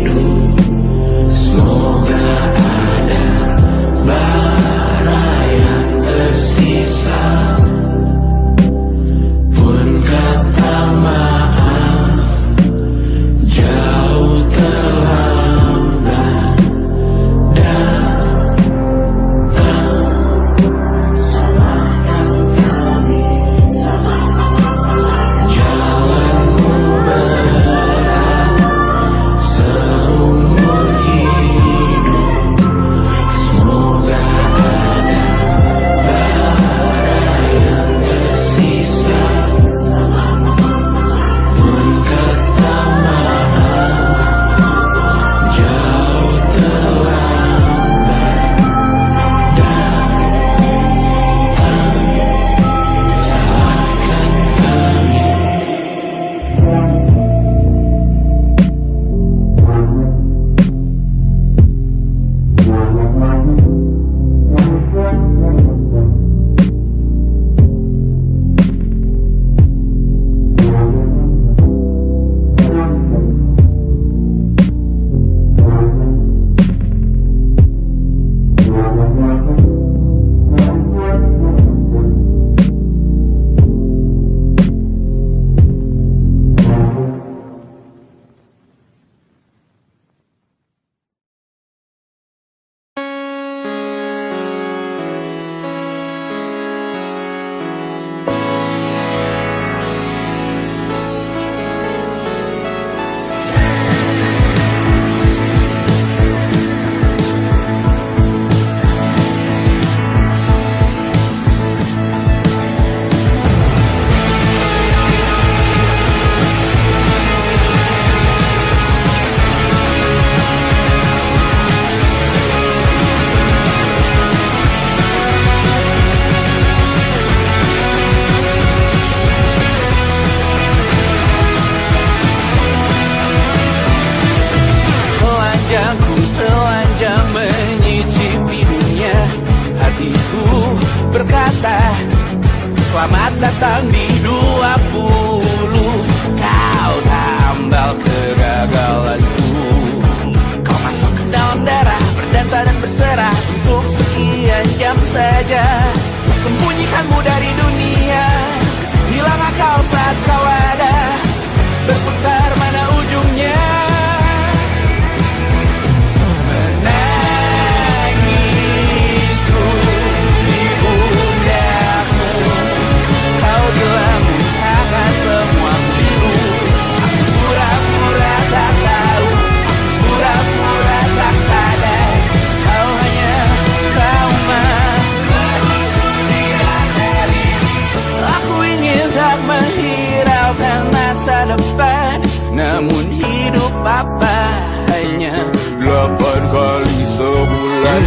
S1: Selamat datang di 20. Kau tambal kegagalanku. Kau masuk ke dalam darah, berdansa dan berserah untuk sekian jam saja. Sembunyikanmu dari dunia, hilang akal saat kau ada. Berputar mana ujungnya. Menangisku di pundakmu. Kau bilang akan semua biru. Aku pura-pura tak tahu, pura-pura tak sadar. Kau hanya trauma. Aku ingin tak menghiraukan masa depan, namun hidup apa hanya 8 kali sebulan.